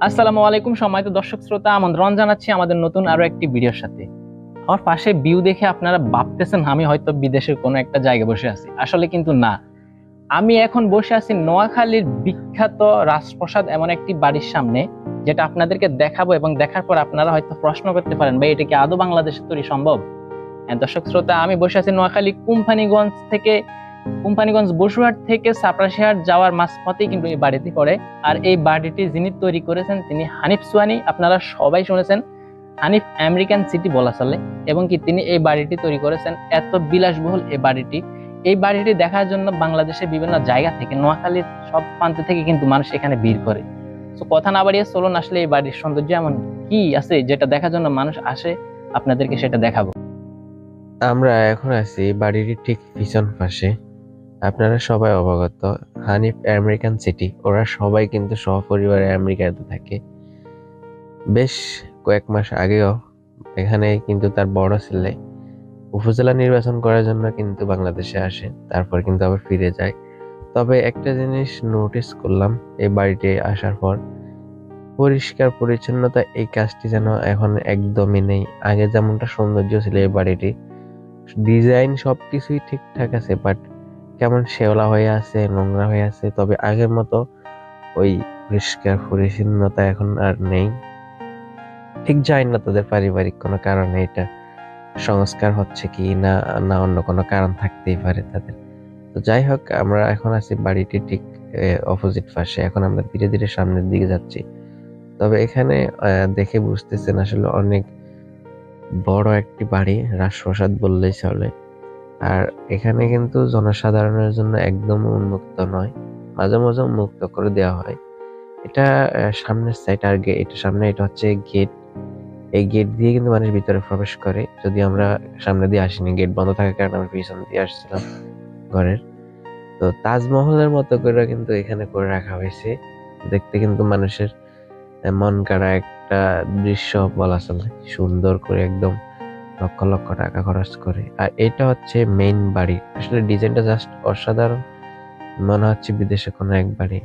আসসালামু আলাইকুম সম্মানিত দর্শক শ্রোতা, আমন্ত্রণ জানাচ্ছি আমাদের নতুন আরো একটি ভিডিওর সাথে। আমার পাশে ভিউ দেখে আপনারা ভাবতেছেন আমি হয়তো বিদেশের কোনো একটা জায়গায় বসে আছি, আসলে কিন্তু না। আমি এখন বসে আছি নোয়াখালীর বিখ্যাত রাজপ্রাসাদ এমন একটি বাড়ির সামনে, যেটা আপনাদেরকে দেখাবো এবং দেখার পর আপনারা হয়তো প্রশ্ন করতে পারেন ভাই, এটা কি আদৌ বাংলাদেশে তৈরি সম্ভব? হ্যাঁ দর্শক শ্রোতা, আমি বসে আছি নোয়াখালী কোম্পানিগঞ্জ বসুরহাট থেকে সাপড়াশিহাট যাওয়ার মাঝপথেই কিন্তু এই বাড়িটি পড়ে। আর এই বাড়িটি যিনি তৈরি করেছেন তিনি হানিফ সোহানী, আপনারা সবাই শুনেছেন হানিফ আমেরিকান সিটি বলা চলে। এবং কি তিনি এই বাড়িটি তৈরি করেছেন, এত বিলাসবহুল এই বাড়িটি দেখার জন্য বাংলাদেশের বিভিন্ন জায়গা থেকে, নোয়াখালীর সব প্রান্ত থেকে কিন্তু মানুষ এখানে ভিড় করে। তো কথা না বাড়িয়ে চলুন, আসলে এই বাড়ির সৌন্দর্য এমন কি আছে যেটা দেখার জন্য মানুষ আসে, আপনাদেরকে সেটা দেখাবো। আমরা এখন আছি বাড়ির ঠিক পিছন পাশে। আপনারা সবাই অবগত, হানিফ আমেরিকান সিটি, ওরা সবাই কিন্তু সপরিবারে আমেরিকাতে থাকে। বেশ কয়েক মাস আগেও এখানে কিন্তু তার বড় ছেলে উপজেলা নির্বাচন করার জন্য কিন্তু বাংলাদেশে আসে, তারপর কিন্তু আবার ফিরে যায়। তবে একটা জিনিস নোটিস করলাম এই বাড়িতে আসার পর, পরিষ্কার পরিচ্ছন্নতা এই কাজটি যেন এখন একদমই নেই। আগে যেমনটা সৌন্দর্য ছিল এই বাড়িটি, ডিজাইন সবকিছুই ঠিকঠাক আছে, বাট কেমন শেওলা হয়ে আছে, নোংরা হয়ে আছে। তবে আগের মতো ওই পরিষ্কার পরিচ্ছন্নতা এখন আর নেই। ঠিক জানি না তাদের পারিবারিক কোনো কারণে এটা সংস্কার হচ্ছে কি না, না অন্য কোনো কারণ থাকতেই পারে তাদের। তো যাই হোক, আমরা এখন আছি বাড়িটি ঠিক অপোজিট পাশে। এখন আমরা ধীরে ধীরে সামনের দিকে যাচ্ছি। তবে এখানে দেখে বুঝতেছেন আসলে অনেক বড় একটি বাড়ি, রাজপ্রাসাদ বললেই চলে। আর এখানে কিন্তু জনসাধারণের জন্য একদম উন্মুক্ত নয়, মাঝে মাঝে উন্মুক্ত করে দেওয়া হয়। এটা সামনের সাইড, আর এটা সামনে, এটা হচ্ছে গেট। এই গেট দিয়ে কিন্তু মানুষ ভিতরে প্রবেশ করে। যদি আমরা সামনে দিয়ে আসিনি, গেট বন্ধ থাকার কারণে আমরা পিছন দিয়ে আসছিলাম ঘরের। তো তাজমহলের মতো করে কিন্তু এখানে করে রাখা হয়েছে। দেখতে কিন্তু মানুষের মন কাড়া একটা দৃশ্য বলা চলে, সুন্দর করে একদম লক্ষ লক্ষ টাকা খরচ করে। আর এটা হচ্ছে মেইন বাড়ি। আসলে ডিজাইনটা জাস্ট অসাধারণ, মনে হচ্ছে বিদেশে কোনো এক বাড়ি।